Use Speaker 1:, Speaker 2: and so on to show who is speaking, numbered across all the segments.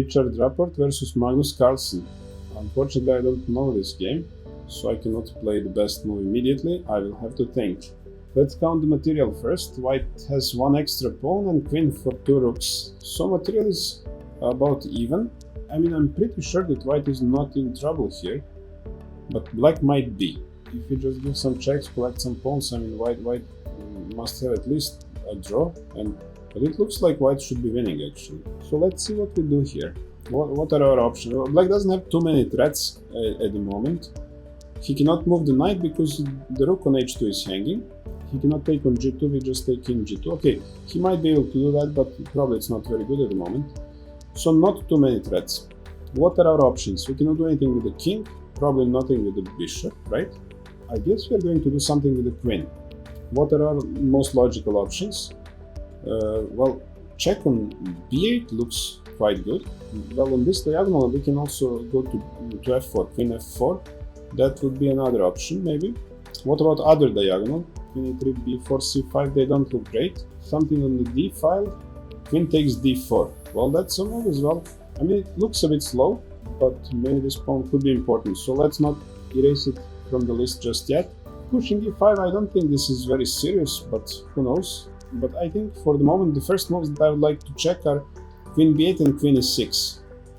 Speaker 1: Richard Rapport versus Magnus Carlsen. Unfortunately, I don't know this game, so I cannot play the best move immediately. I will have to think. Let's count the material first. White has one extra pawn and queen for 2 rooks. So material is about even. I mean, I'm pretty sure that white is not in trouble here, but black might be. If you just give some checks, collect some pawns, I mean, white must have at least a draw, but it looks like white should be winning actually. So let's see what we do here. What are our options? Well, black doesn't have too many threats at the moment. He cannot move the knight because the rook on h2 is hanging. He cannot take on g2, we just take king g2. Okay, he might be able to do that, but probably it's not very good at the moment. So not too many threats. What are our options? We cannot do anything with the king, probably nothing with the bishop, right? I guess we are going to do something with the queen. What are our most logical options? Well, check on b8 looks quite good. Well, on this diagonal we can also go to f4, queen f4. That would be another option, maybe. What about other diagonal? Queen e3, b4, c5, they don't look great. Something on the d file, queen takes d4. Well, that's a move as well. I mean, it looks a bit slow, but maybe this pawn could be important. So let's not erase it from the list just yet. Pushing e5, I don't think this is very serious, but who knows. But I think for the moment, the first moves that I would like to check are queen b8 and queen e6.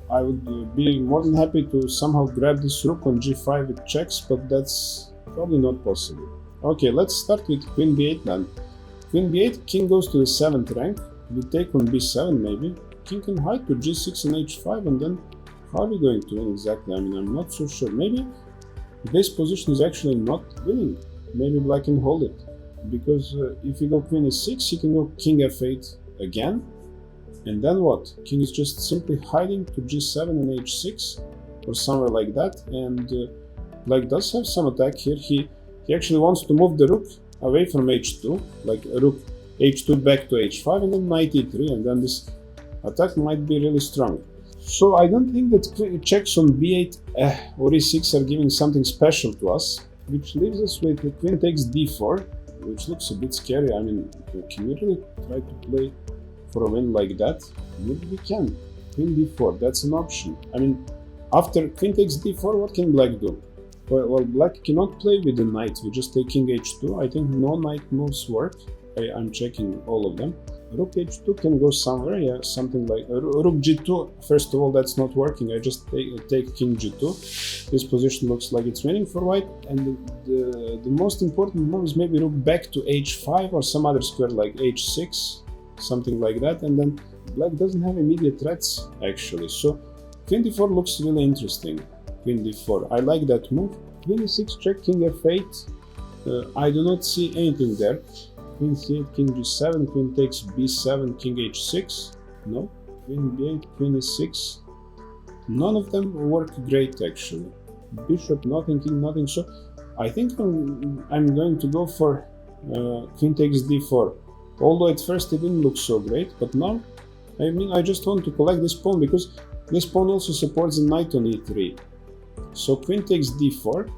Speaker 1: I would be more than happy to somehow grab this rook on g5 with checks, but that's probably not possible. Okay, let's start with queen b8 then. Queen b8, king goes to the 7th rank. We take on b7 maybe. King can hide to g6 and h5, and then how are we going to win exactly? I mean, I'm not so sure. Maybe this position is actually not winning. Maybe black can hold it. Because if you go queen e6, you can go king f8 again. And then what? King is just simply hiding to g7 and h6 or somewhere like that. And black does have some attack here. He actually wants to move the rook away from h2, like a rook h2 back to h5 and then knight e3, and then this attack might be really strong. So I don't think that checks on b8 or e6 are giving something special to us, which leaves us with the queen takes d4, which looks a bit scary. I mean, can we really try to play for a win like that? Maybe we can. Queen d4, that's an option. I mean, after queen takes d4, what can black do? Well, black cannot play with the knight. We just take king h2. I think no knight moves work. I'm checking all of them. Rook h2 can go somewhere, yeah, something like rook g2. First of all, that's not working. I just take king g2. This position looks like it's winning for white, and the most important move is maybe rook back to h5 or some other square like h6, something like that, and then black doesn't have immediate threats actually. So queen d4 looks really interesting. Queen d4, I like that move. Queen e6 check, king f8. I do not see anything there. Queen c8, king g7, queen takes b7, king h6. No. Queen b8, queen e6. None of them work great actually. Bishop, nothing, king, nothing. So I think I'm going to go for queen takes d4. Although at first it didn't look so great, but now, I mean, I just want to collect this pawn because this pawn also supports the knight on e3. So queen takes d4.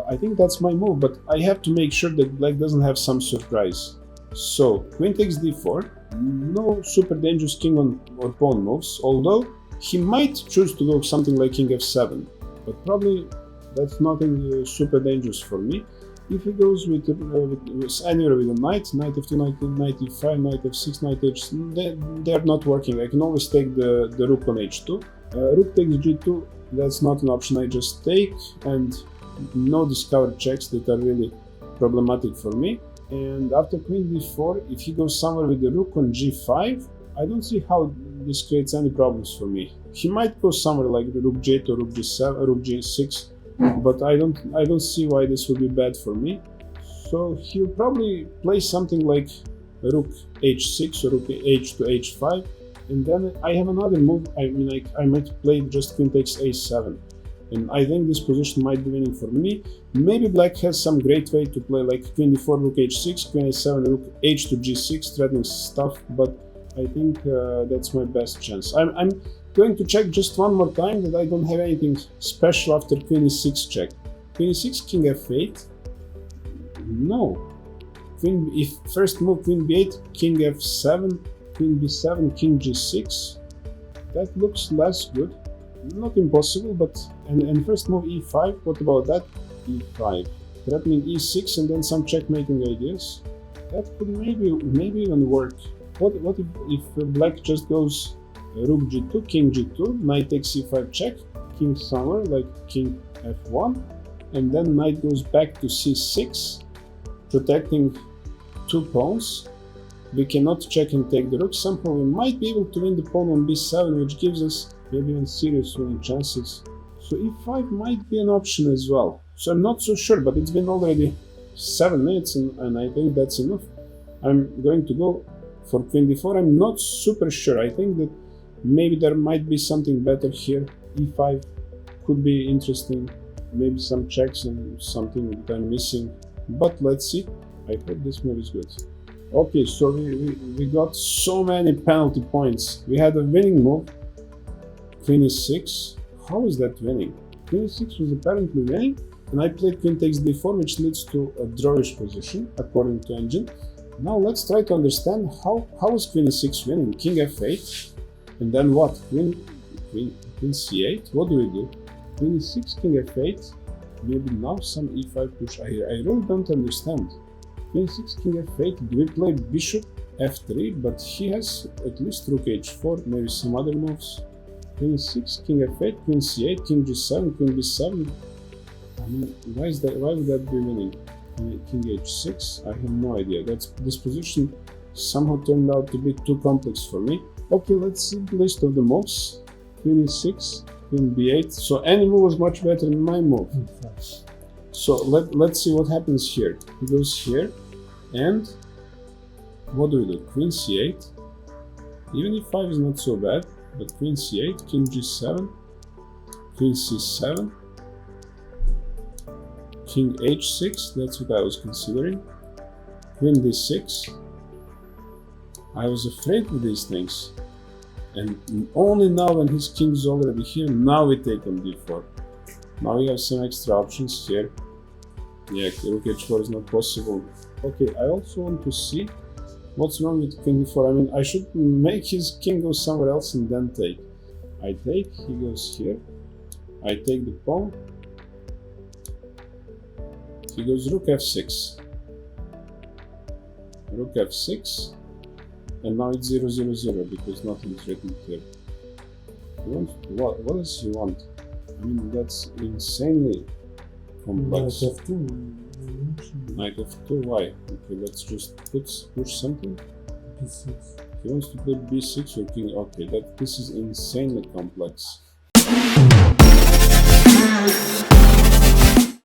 Speaker 1: I think that's my move, but I have to make sure that black doesn't have some surprise. So queen takes d4. No super dangerous king or pawn moves, although he might choose to go something like king f7, but probably that's nothing super dangerous for me. If he goes with anywhere with a knight f2, knight e5, knight f6, knight h6, they are not working. I can always take the rook on h2. Rook takes g2, that's not an option. I just take, and no discovered checks that are really problematic for me. And after queen d4, if he goes somewhere with the rook on g5, I don't see how this creates any problems for me. He might go somewhere like the rook g8 or rook g7, rook g6, but I don't see why this would be bad for me. So he'll probably play something like rook h6 or rook h to h5, and then I have another move. I mean, I might play just queen takes a7, and I think this position might be winning for me. Maybe black has some great way to play like queen d4, rook h6, queen a7, rook h to g6, threatening stuff, but I think that's my best chance. I'm going to check just one more time that I don't have anything special after queen e6 check. Queen e6, king f8. No. If first move queen b8, king f7, queen b7, king g6. That looks less good. Not impossible, but and first move e5. What about that? e5. Threatening e6 and then some checkmating ideas. That could maybe even work. What if black just goes rook g2, king g2, knight takes c5 check, king somewhere like king f1, and then knight goes back to c6, protecting 2 pawns. We cannot check and take the rook. Somehow we might be able to win the pawn on b7, which gives us maybe even serious winning chances. So e5 might be an option as well. So I'm not so sure, but it's been already 7 minutes and I think that's enough. I'm going to go for queen d4. I'm not super sure. I think that maybe there might be something better here. e5 could be interesting. Maybe some checks and something that I'm missing. But let's see. I hope this move is good. Okay, so we got so many penalty points. We had a winning move, queen e6. How is that winning? Queen e6 was apparently winning, and I played queen takes d4, which leads to a drawish position, according to engine. Now let's try to understand how is queen e6 winning? King f8, and then what? Queen c8. What do we do? Queen e6, king f8. Maybe now some e5 push. I really don't understand. Queen 6, king f8, do we play bishop f3, but he has at least rook h4, maybe some other moves. Queen 6, king f8, queen c8, king g7, queen b7. I mean, why would that be winning? King h6, I have no idea. This position somehow turned out to be too complex for me. Okay, let's see the list of the moves. Queen e6, queen b8, so any move was much better than my move. So let's see what happens here. He goes here, and what do we do? Queen c8. Even e5 is not so bad, but queen c8, king g7, queen c7, king h6, that's what I was considering, queen d6. I was afraid of these things, and only now when his king is already here, now we take on d4. Now we have some extra options here. Yeah, rook h4 is not possible. Okay, I also want to see what's wrong with king d4. I mean, I should make his king go somewhere else and then take. I take, he goes here. I take the pawn. He goes rook f6. Rook f6. And now it's 0-0-0 because nothing is written here. He wants, what does he want? I mean, that's insanely complex.
Speaker 2: Knight f2.
Speaker 1: Knight f2, why? Okay, let's just push something.
Speaker 2: b6.
Speaker 1: He wants to play b6 or king. Okay, this is insanely complex.